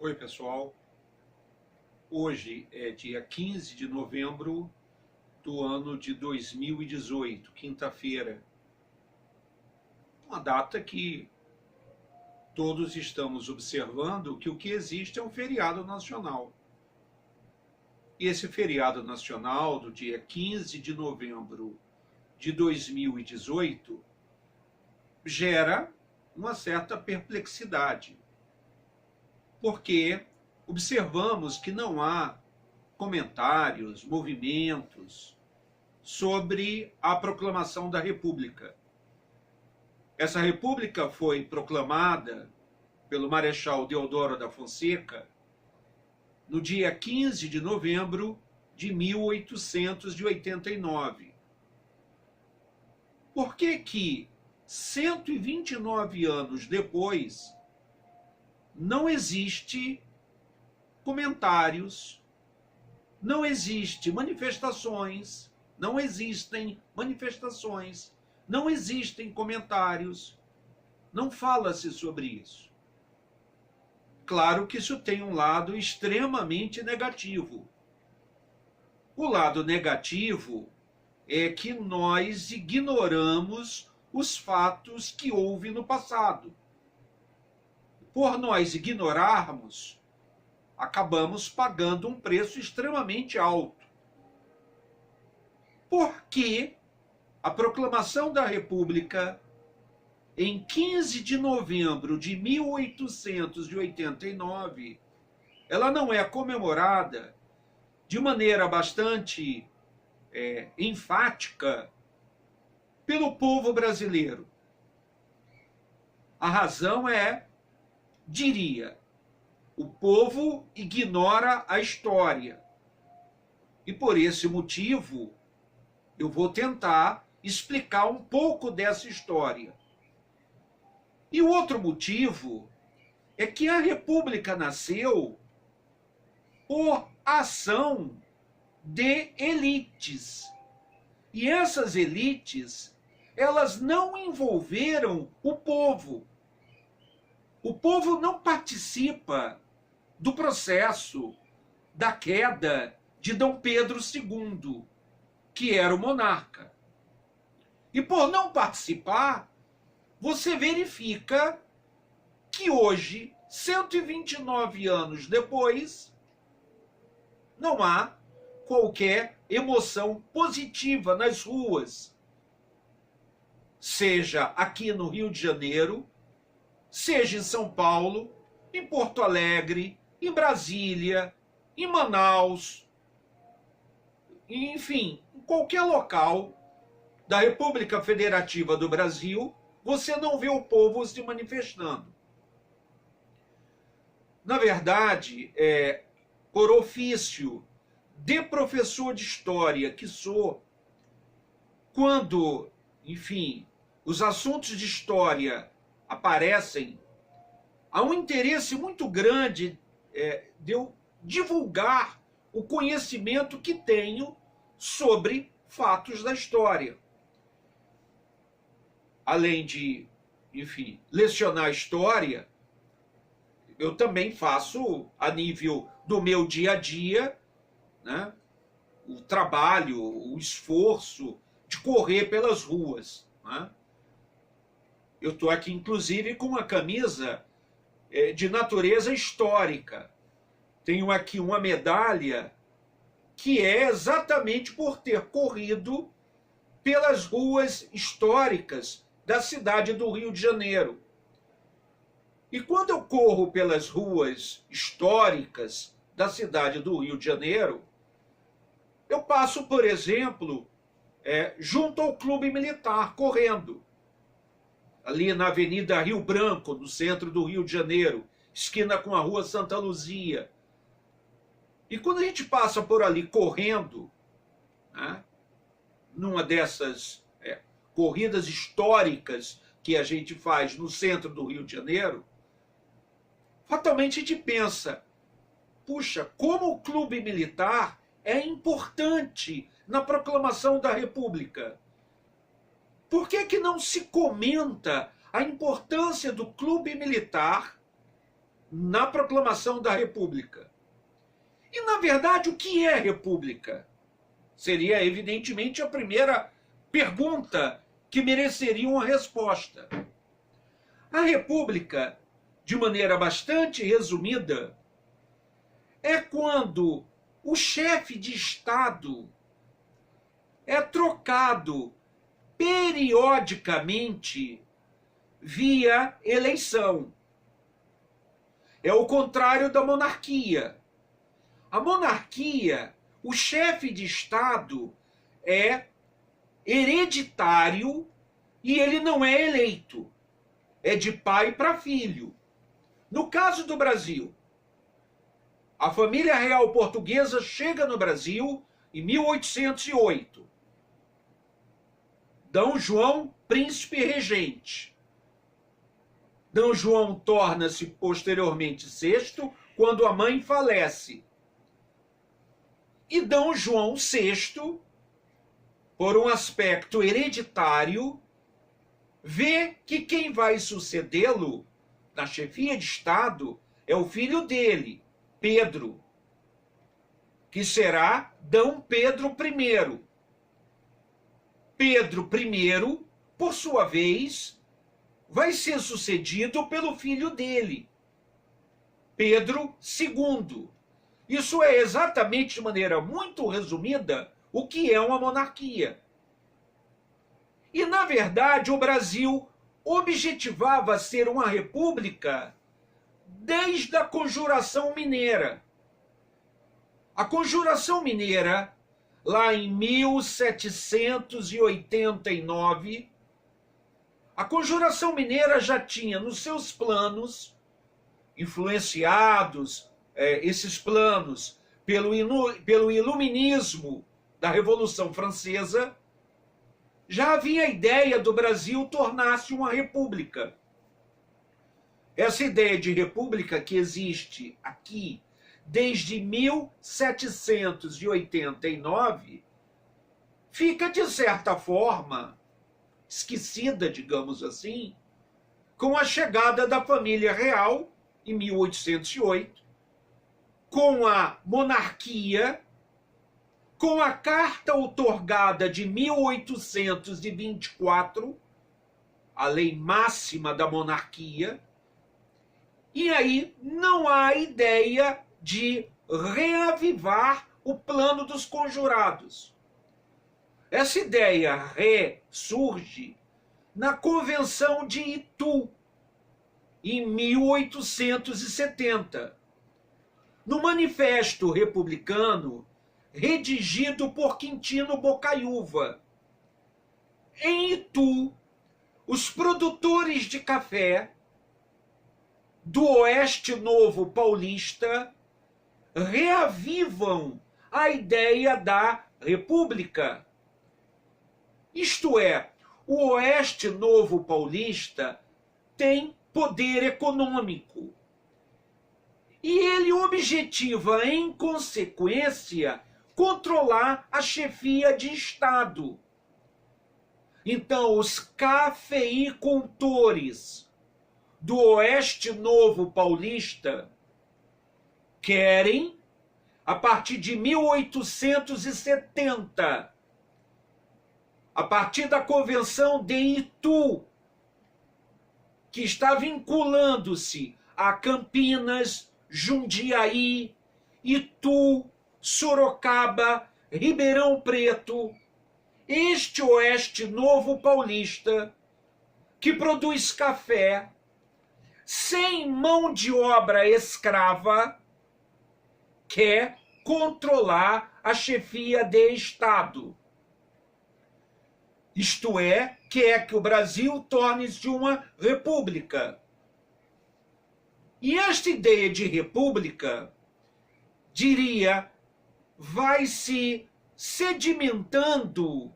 Oi, pessoal. Hoje é dia 15 de novembro do ano de 2018, quinta-feira. Uma data que todos estamos observando que o que existe é um feriado nacional. E esse feriado nacional do dia 15 de novembro de 2018 gera uma certa perplexidade, porque observamos que não há comentários, movimentos sobre a proclamação da República. Essa República foi proclamada pelo Marechal Deodoro da Fonseca no dia 15 de novembro de 1889. Por que 129 anos depois não existe comentários, não existem manifestações, não existem comentários, não fala-se sobre isso. Claro que isso tem um lado extremamente negativo. O lado negativo é que nós ignoramos os fatos que houve no passado. Por nós ignorarmos, acabamos pagando um preço extremamente alto. Porque a proclamação da República, em 15 de novembro de 1889, ela não é comemorada de maneira bastante enfática pelo povo brasileiro. A razão é, diria, o povo ignora a história. E por esse motivo, eu vou tentar explicar um pouco dessa história. E o outro motivo é que a República nasceu por ação de elites. E essas elites, elas não envolveram o povo. O povo não participa do processo da queda de Dom Pedro II, que era o monarca. E por não participar, você verifica que hoje, 129 anos depois, não há qualquer emoção positiva nas ruas, seja aqui no Rio de Janeiro, seja em São Paulo, em Porto Alegre, em Brasília, em Manaus, enfim, em qualquer local da República Federativa do Brasil, você não vê o povo se manifestando. Na verdade, por ofício de professor de história que sou, quando, enfim, os assuntos de história aparecem, há um interesse muito grande de eu divulgar o conhecimento que tenho sobre fatos da história. Além de, enfim, lecionar história, eu também faço, a nível do meu dia a dia, né, o trabalho, o esforço de correr pelas ruas, né? Eu estou aqui, inclusive, com uma camisa de natureza histórica. Tenho aqui uma medalha que é exatamente por ter corrido pelas ruas históricas da cidade do Rio de Janeiro. E quando eu corro pelas ruas históricas da cidade do Rio de Janeiro, eu passo, por exemplo, junto ao Clube Militar, correndo. Ali na Avenida Rio Branco, no centro do Rio de Janeiro, esquina com a Rua Santa Luzia. E quando a gente passa por ali correndo, né, numa dessas corridas históricas que a gente faz no centro do Rio de Janeiro, fatalmente a gente pensa, puxa, como o Clube Militar é importante na proclamação da República. Por que não se comenta a importância do Clube Militar na proclamação da República. E, na verdade, o que é República? Seria, evidentemente, a primeira pergunta que mereceria uma resposta. A República, de maneira bastante resumida, é quando o chefe de Estado é trocado periodicamente via eleição. É o contrário da monarquia. A monarquia, o chefe de Estado é hereditário e ele não é eleito. É de pai para filho. No caso do Brasil, a família real portuguesa chega no Brasil em 1808. D. João, príncipe regente. D. João torna-se posteriormente sexto quando a mãe falece. E D. João VI, por um aspecto hereditário, vê que quem vai sucedê-lo na chefia de Estado é o filho dele, Pedro, que será D. Pedro I. Pedro I, por sua vez, vai ser sucedido pelo filho dele, Pedro II. Isso é exatamente, de maneira muito resumida, o que é uma monarquia. E, na verdade, o Brasil objetivava ser uma república desde a Conjuração Mineira. A Conjuração Mineira, lá em 1789, a Conjuração Mineira já tinha nos seus planos, influenciados esses planos pelo iluminismo da Revolução Francesa, já havia a ideia do Brasil tornar-se uma república. Essa ideia de república que existe aqui desde 1789 fica, de certa forma, esquecida, digamos assim, com a chegada da família real em 1808, com a monarquia, com a carta outorgada de 1824, a lei máxima da monarquia, e aí não há ideia de reavivar o plano dos conjurados. Essa ideia ressurge na Convenção de Itu, em 1870, no Manifesto Republicano redigido por Quintino Bocaiúva. Em Itu, os produtores de café do Oeste Novo Paulista reavivam a ideia da república. Isto é, o Oeste Novo Paulista tem poder econômico. E ele objetiva, em consequência, controlar a chefia de Estado. Então, os cafeicultores do Oeste Novo Paulista querem, a partir de 1870, a partir da Convenção de Itu, que está vinculando-se a Campinas, Jundiaí, Itu, Sorocaba, Ribeirão Preto, este Oeste Novo Paulista, que produz café sem mão de obra escrava, quer controlar a chefia de Estado. Isto é, quer que o Brasil torne-se uma república. E esta ideia de república, diria, vai se sedimentando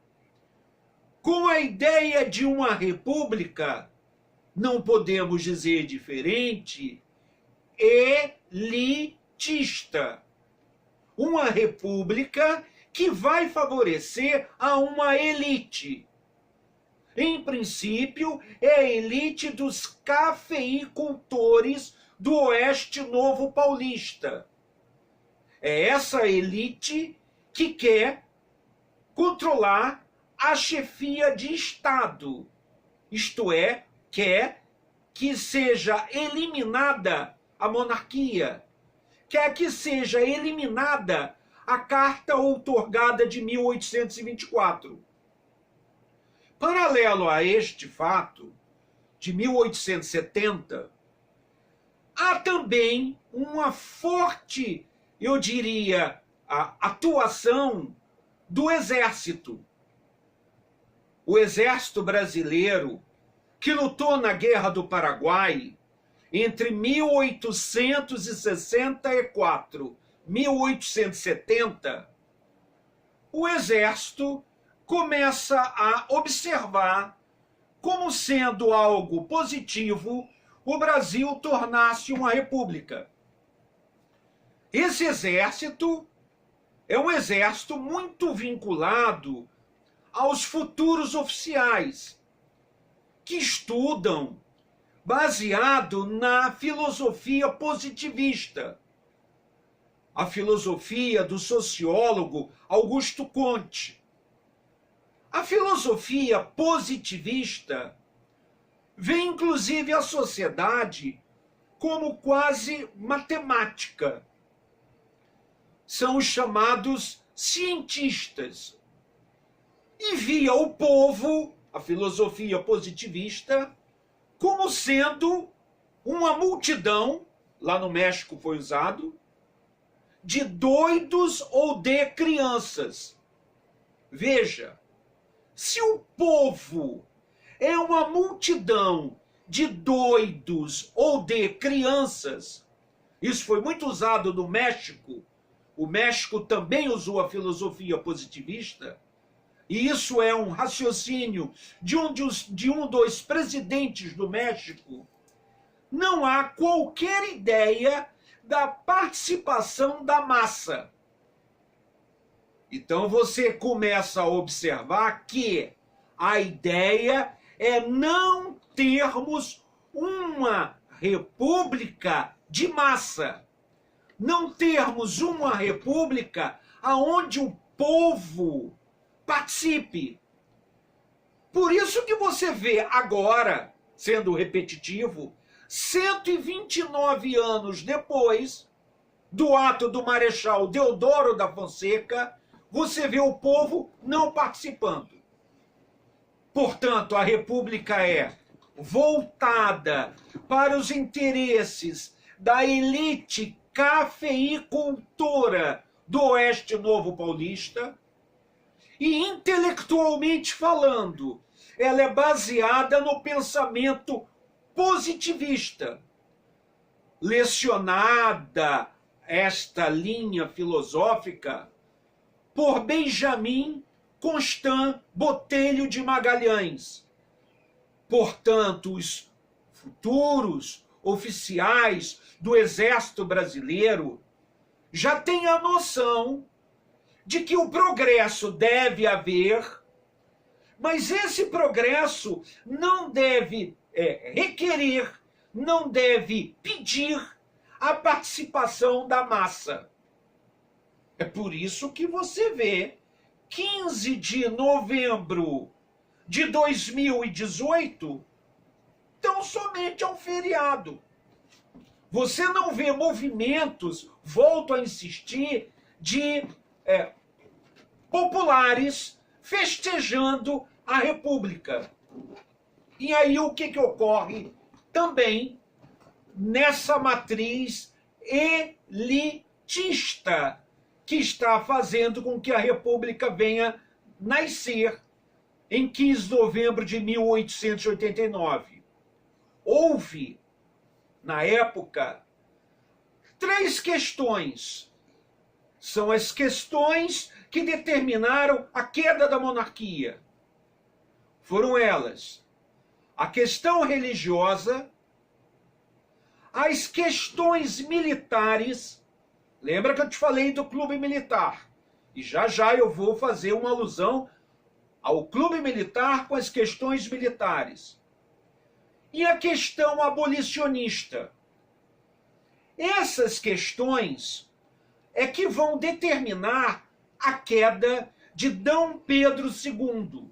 com a ideia de uma república, não podemos dizer diferente, elitista. Uma república que vai favorecer a uma elite. Em princípio, é a elite dos cafeicultores do Oeste Novo Paulista. É essa elite que quer controlar a chefia de Estado, isto é, quer que seja eliminada a monarquia, quer que seja eliminada a Carta Outorgada de 1824. Paralelo a este fato, de 1870, há também uma forte, eu diria, atuação do Exército. O Exército Brasileiro, que lutou na Guerra do Paraguai entre 1864 e 1870, o Exército começa a observar como sendo algo positivo o Brasil tornar-se uma república. Esse exército é um exército muito vinculado aos futuros oficiais, que estudam baseado na filosofia positivista, a filosofia do sociólogo Augusto Comte. A filosofia positivista vê inclusive a sociedade como quase matemática. São os chamados cientistas. E via o povo, a filosofia positivista, como sendo uma multidão, lá no México foi usado, de doidos ou de crianças. Veja, se o povo é uma multidão de doidos ou de crianças, isso foi muito usado no México, o México também usou a filosofia positivista, e isso é um raciocínio de um dos presidentes do México, não há qualquer ideia da participação da massa. Então você começa a observar que a ideia é não termos uma república de massa, não termos uma república onde o povo participe. Por isso que você vê agora, sendo repetitivo, 129 anos depois do ato do Marechal Deodoro da Fonseca, você vê o povo não participando. Portanto, a República é voltada para os interesses da elite cafeicultora do Oeste Novo Paulista e, intelectualmente falando, ela é baseada no pensamento positivista, lecionada esta linha filosófica por Benjamin Constant Botelho de Magalhães. Portanto, os futuros oficiais do Exército Brasileiro já têm a noção de que o progresso deve haver, mas esse progresso não deve requerer, não deve pedir a participação da massa. É por isso que você vê 15 de novembro de 2018 tão somente a um feriado. Você não vê movimentos, volto a insistir, de populares festejando a República. E aí o que ocorre também nessa matriz elitista que está fazendo com que a República venha nascer em 15 de novembro de 1889. Houve, na época, 3 questões. São as questões que determinaram a queda da monarquia. Foram elas: a questão religiosa, as questões militares. Lembra que eu te falei do clube militar? E já já eu vou fazer uma alusão ao clube militar com as questões militares. E a questão abolicionista. Essas questões é que vão determinar a queda de Dom Pedro II,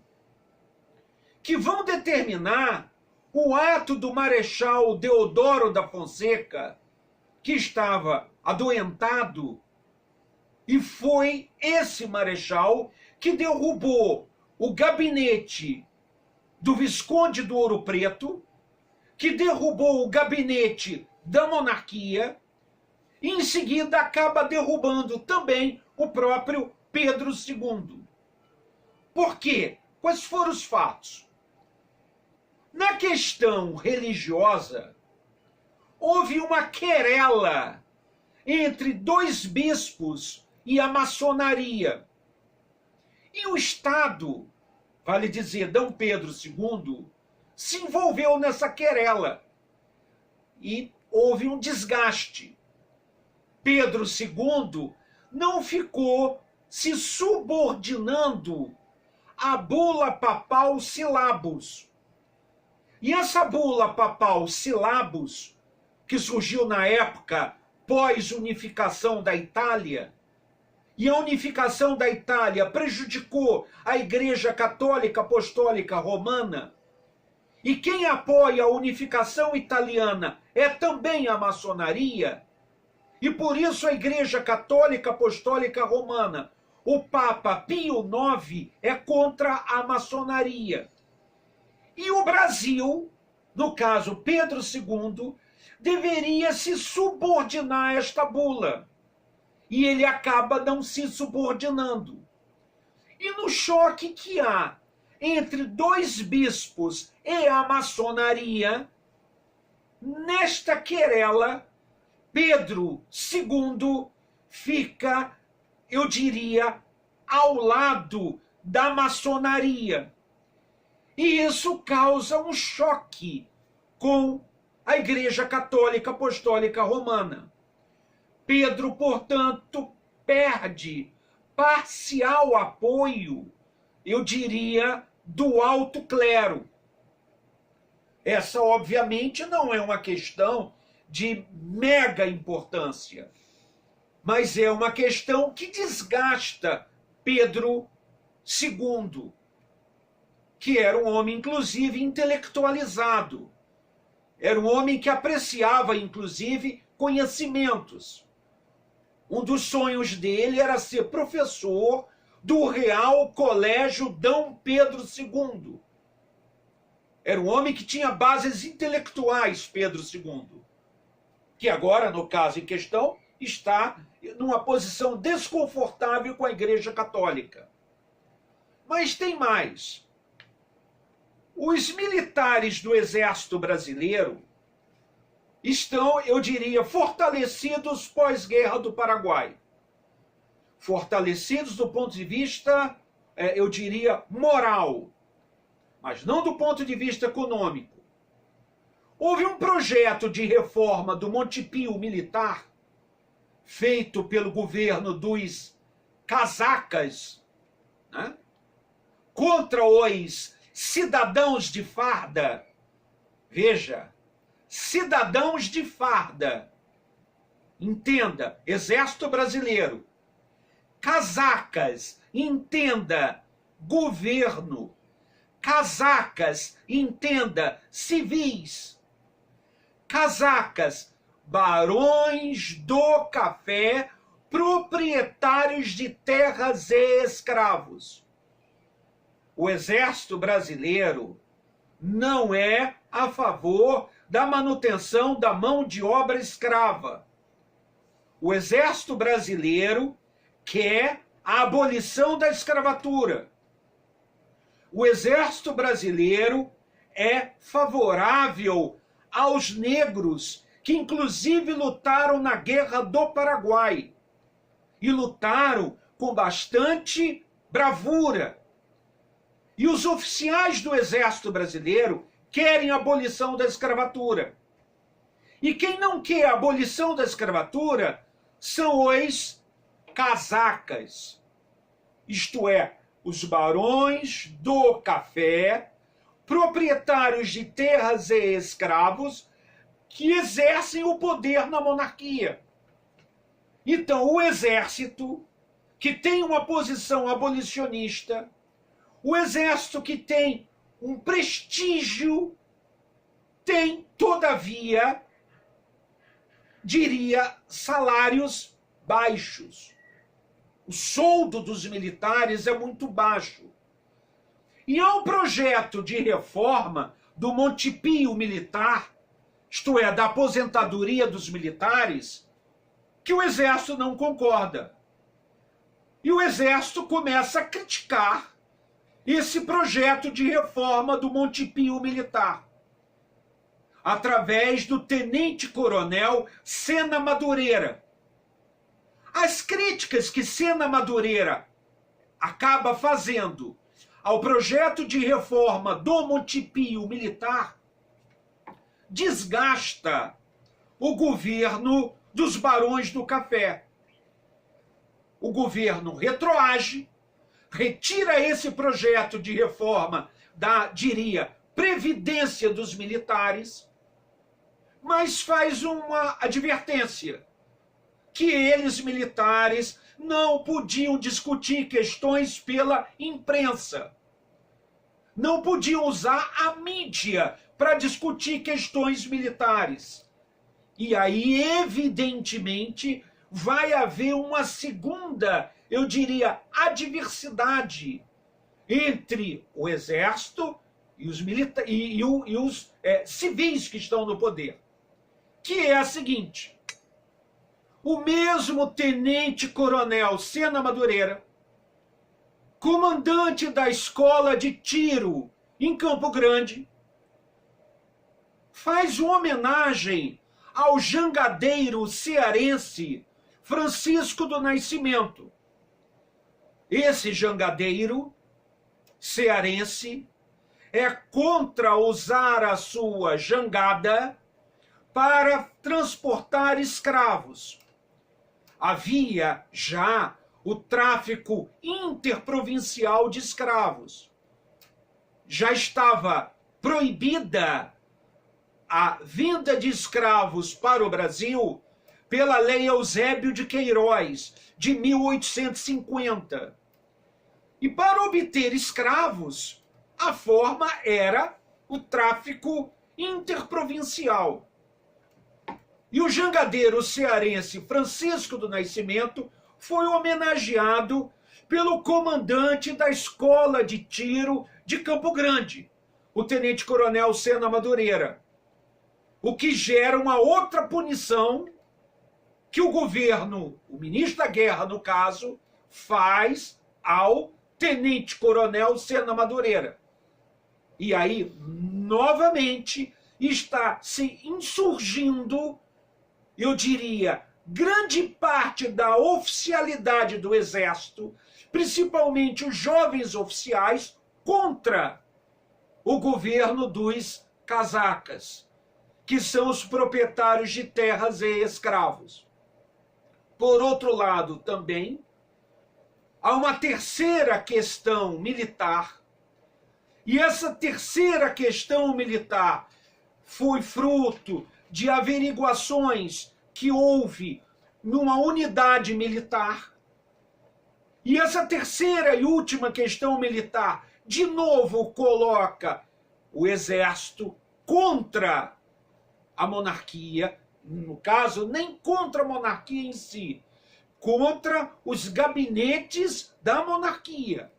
que vão determinar o ato do Marechal Deodoro da Fonseca, que estava adoentado, e foi esse marechal que derrubou o gabinete do Visconde do Ouro Preto, que derrubou o gabinete da monarquia, e em seguida acaba derrubando também o próprio Pedro II. Por quê? Quais foram os fatos? Na questão religiosa, houve uma querela entre dois bispos e a maçonaria. E o Estado, vale dizer, Dom Pedro II, se envolveu nessa querela. E houve um desgaste. Pedro II não ficou se subordinando à bula papal Syllabus. E essa bula papal Syllabus, que surgiu na época pós-unificação da Itália, e a unificação da Itália prejudicou a Igreja Católica Apostólica Romana, e quem apoia a unificação italiana é também a maçonaria, e por isso a Igreja Católica Apostólica Romana, o Papa Pio IX, é contra a maçonaria. E o Brasil, no caso Pedro II, deveria se subordinar a esta bula. E ele acaba não se subordinando. E no choque que há entre dois bispos e a maçonaria, nesta querela, Pedro II fica, eu diria, ao lado da maçonaria. E isso causa um choque com a Igreja Católica Apostólica Romana. Pedro, portanto, perde parcial apoio, eu diria, do alto clero. Essa, obviamente, não é uma questão de mega importância, mas é uma questão que desgasta Pedro II, que era um homem, inclusive, intelectualizado. Era um homem que apreciava, inclusive, conhecimentos. Um dos sonhos dele era ser professor do Real Colégio Dom Pedro II. Era um homem que tinha bases intelectuais, Pedro II, que agora, no caso em questão, está numa posição desconfortável com a Igreja Católica. Mas tem mais. Os militares do Exército Brasileiro estão, eu diria, fortalecidos pós-guerra do Paraguai. Fortalecidos do ponto de vista, eu diria, moral, mas não do ponto de vista econômico. Houve um projeto de reforma do Monte Pio militar, feito pelo governo dos casacas, né, contra os cidadãos de farda. Veja, cidadãos de farda. Entenda, Exército Brasileiro. Casacas, entenda, governo. Casacas, entenda, civis. Casacas, barões do café, proprietários de terras e escravos. O Exército Brasileiro não é a favor da manutenção da mão de obra escrava. O Exército Brasileiro quer a abolição da escravatura. O Exército Brasileiro é favorável aos negros, que inclusive lutaram na Guerra do Paraguai. E lutaram com bastante bravura. E os oficiais do Exército Brasileiro querem a abolição da escravatura. E quem não quer a abolição da escravatura são os casacas, isto é, os barões do café, proprietários de terras e escravos, que exercem o poder na monarquia. Então, o exército, que tem uma posição abolicionista, o exército que tem um prestígio, tem, todavia, diria, salários baixos. O soldo dos militares é muito baixo. E há um projeto de reforma do Monte Pio militar, isto é, da aposentadoria dos militares, que o exército não concorda. E o exército começa a criticar esse projeto de reforma do Monte Pio militar, através do tenente-coronel Sena Madureira. As críticas que Sena Madureira acaba fazendo ao projeto de reforma do Monte Pio militar desgasta o governo dos barões do café. O governo retroage, retira esse projeto de reforma da, diria, previdência dos militares, mas faz uma advertência, que eles, militares, não podiam discutir questões pela imprensa. Não podiam usar a mídia para discutir questões militares. E aí, evidentemente, vai haver uma segunda, eu diria, adversidade entre o exército e os, civis que estão no poder, que é a seguinte: o mesmo tenente-coronel Sena Madureira, comandante da escola de tiro em Campo Grande, faz uma homenagem ao jangadeiro cearense Francisco do Nascimento. Esse jangadeiro cearense é contra usar a sua jangada para transportar escravos. Havia já o tráfico interprovincial de escravos. Já estava proibida a vinda de escravos para o Brasil pela Lei Eusébio de Queiroz, de 1850. E para obter escravos, a forma era o tráfico interprovincial. E o jangadeiro cearense Francisco do Nascimento foi homenageado pelo comandante da escola de tiro de Campo Grande, o tenente-coronel Sena Madureira, o que gera uma outra punição que o governo, o ministro da Guerra, no caso, faz ao tenente-coronel Sena Madureira. E aí, novamente, está se insurgindo, eu diria, grande parte da oficialidade do Exército, principalmente os jovens oficiais, contra o governo dos casacas, que são os proprietários de terras e escravos. Por outro lado, também, há uma terceira questão militar, e essa terceira questão militar foi fruto de averiguações que houve numa unidade militar. E essa terceira e última questão militar, de novo, coloca o exército contra a monarquia, no caso, nem contra a monarquia em si, contra os gabinetes da monarquia.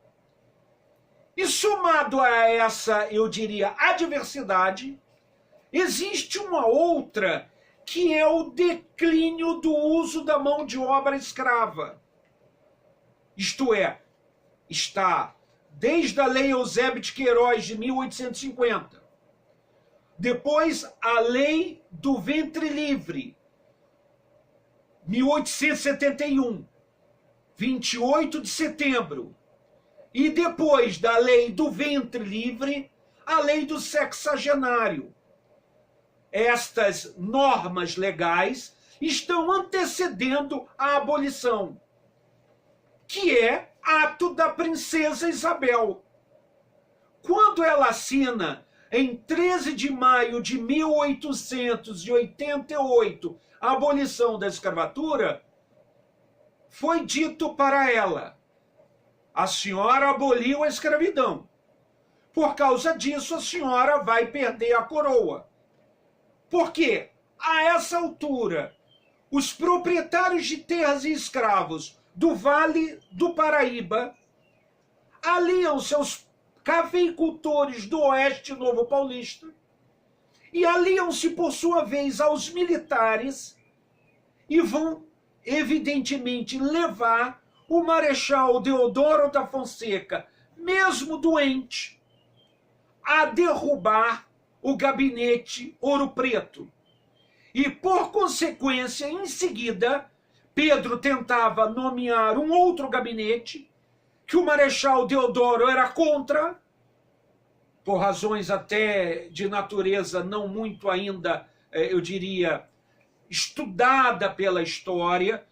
E somado a essa, eu diria, adversidade, existe uma outra, que é o declínio do uso da mão de obra escrava. Isto é, está desde a Lei Eusébio de Queiroz de 1850, depois a Lei do Ventre Livre, 1871, 28 de setembro, e depois da Lei do Ventre Livre, a Lei do Sexagenário. Estas normas legais estão antecedendo a abolição, que é ato da princesa Isabel. Quando ela assina em 13 de maio de 1888, a abolição da escravatura, foi dito para ela: a senhora aboliu a escravidão. Por causa disso, a senhora vai perder a coroa. Porque, a essa altura, os proprietários de terras e escravos do Vale do Paraíba aliam seus cafeicultores do Oeste Novo Paulista e aliam-se, por sua vez, aos militares e vão, evidentemente, levar o Marechal Deodoro da Fonseca, mesmo doente, a derrubar o gabinete Ouro Preto. E, por consequência, em seguida, Pedro tentava nomear um outro gabinete, que o Marechal Deodoro era contra, por razões até de natureza não muito ainda, eu diria, estudada pela história.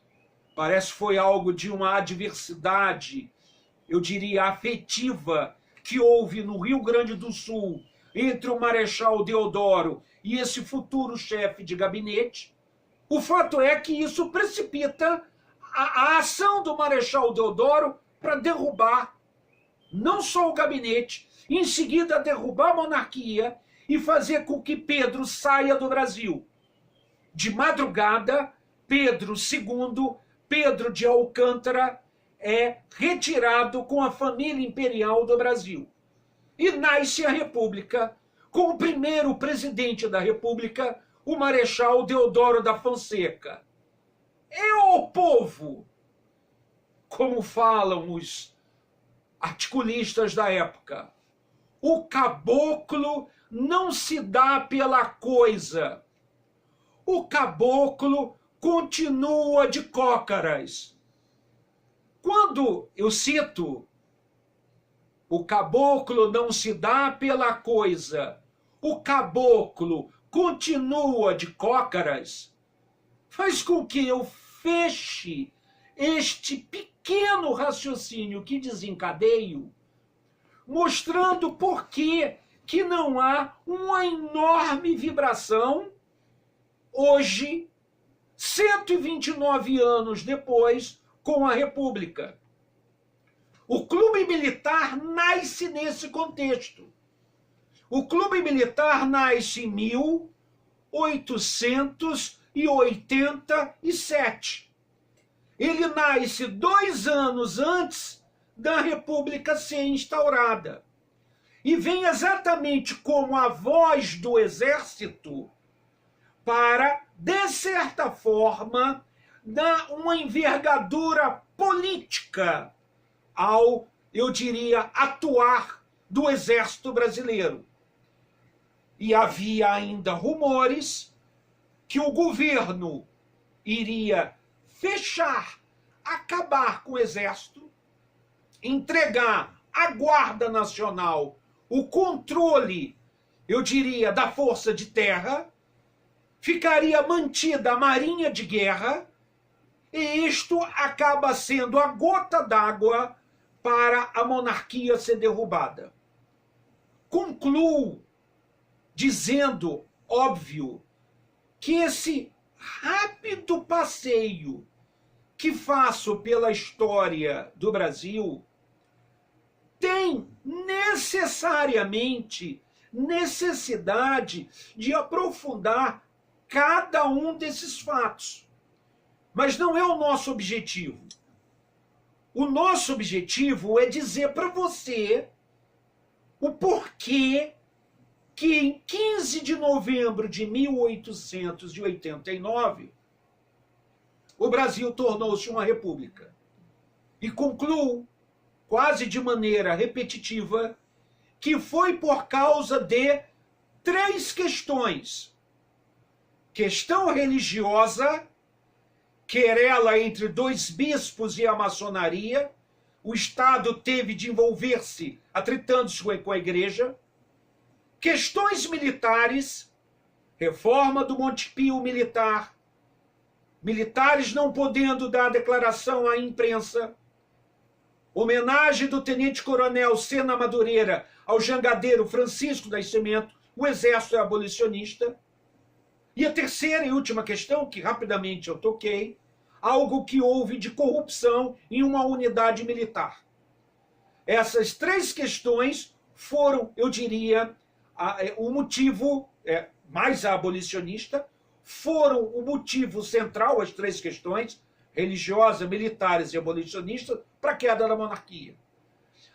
Parece que foi algo de uma adversidade, eu diria, afetiva, que houve no Rio Grande do Sul entre o Marechal Deodoro e esse futuro chefe de gabinete. O fato é que isso precipita a ação do Marechal Deodoro para derrubar não só o gabinete, em seguida derrubar a monarquia e fazer com que Pedro saia do Brasil. De madrugada, Pedro II, Pedro de Alcântara, é retirado com a família imperial do Brasil. E nasce a República, com o primeiro presidente da República, o Marechal Deodoro da Fonseca. E o povo, como falam os articulistas da época, o caboclo não se dá pela coisa. O caboclo continua de cócaras. Quando eu cito o caboclo não se dá pela coisa, o caboclo continua de cócaras, faz com que eu feche este pequeno raciocínio que desencadeio, mostrando por que não há uma enorme vibração hoje, 129 anos depois, com a República. O clube militar nasce nesse contexto. O clube militar nasce em 1887. Ele nasce 2 anos antes da República ser instaurada. E vem exatamente como a voz do Exército para, de certa forma, dar uma envergadura política ao, eu diria, atuar do Exército Brasileiro. E havia ainda rumores que o governo iria fechar, acabar com o Exército, entregar à Guarda Nacional o controle, eu diria, da Força de Terra, ficaria mantida a Marinha de Guerra, e isto acaba sendo a gota d'água para a monarquia ser derrubada. Concluo dizendo, óbvio, que esse rápido passeio que faço pela história do Brasil tem necessariamente necessidade de aprofundar cada um desses fatos. Mas não é o nosso objetivo. O nosso objetivo é dizer para você o porquê que em 15 de novembro de 1889 o Brasil tornou-se uma república. E concluo, quase de maneira repetitiva, que foi por causa de 3 questões. Questão religiosa, querela entre 2 bispos e a maçonaria, o Estado teve de envolver-se atritando-se com a igreja. Questões militares, reforma do Monte Pio militar, militares não podendo dar declaração à imprensa, homenagem do tenente-coronel Sena Madureira ao jangadeiro Francisco Nascimento, o exército é abolicionista. E a terceira e última questão, que rapidamente eu toquei, algo que houve de corrupção em uma unidade militar. Essas três questões foram, eu diria, o motivo, mais a abolicionista, foram o motivo central, as três questões, religiosa, militares e abolicionistas, para a queda da monarquia.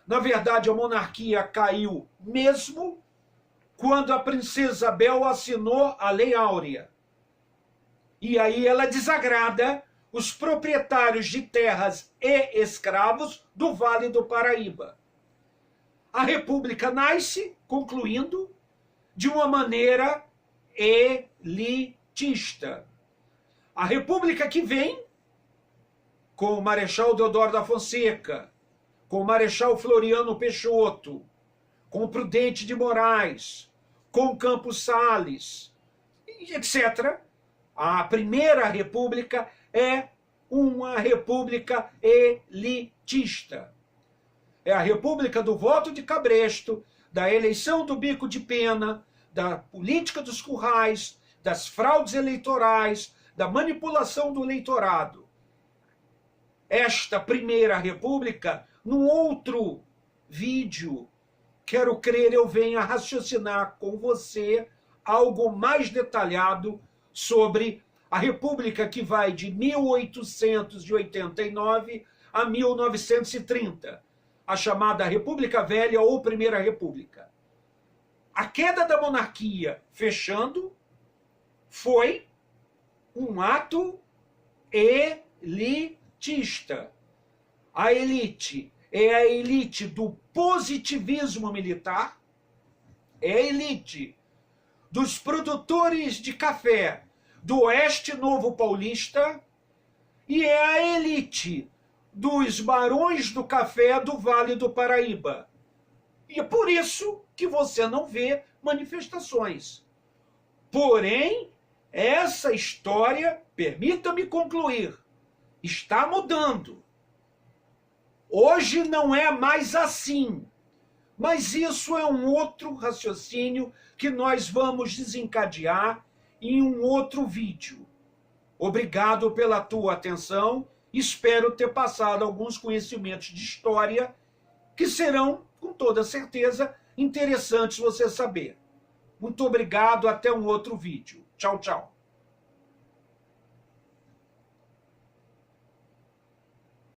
Na verdade, a monarquia caiu mesmo quando a princesa Isabel assinou a Lei Áurea. E aí ela desagrada os proprietários de terras e escravos do Vale do Paraíba. A República nasce, concluindo, de uma maneira elitista. A República que vem, com o Marechal Deodoro da Fonseca, com o Marechal Floriano Peixoto, com o Prudente de Moraes, com Campos Salles, etc. A Primeira República é uma república elitista. É a república do voto de cabresto, da eleição do bico de pena, da política dos currais, das fraudes eleitorais, da manipulação do eleitorado. Esta Primeira República, num outro vídeo, quero crer eu venha raciocinar com você algo mais detalhado sobre a República que vai de 1889 a 1930, a chamada República Velha ou Primeira República. A queda da monarquia, fechando, foi um ato elitista. A elite é a elite do positivismo militar, é a elite dos produtores de café do Oeste Novo Paulista e é a elite dos barões do café do Vale do Paraíba. E é por isso que você não vê manifestações. Porém, essa história, permita-me concluir, está mudando. Hoje não é mais assim. Mas isso é um outro raciocínio que nós vamos desencadear em um outro vídeo. Obrigado pela tua atenção. Espero ter passado alguns conhecimentos de história que serão, com toda certeza, interessantes você saber. Muito obrigado, até um outro vídeo. Tchau, tchau.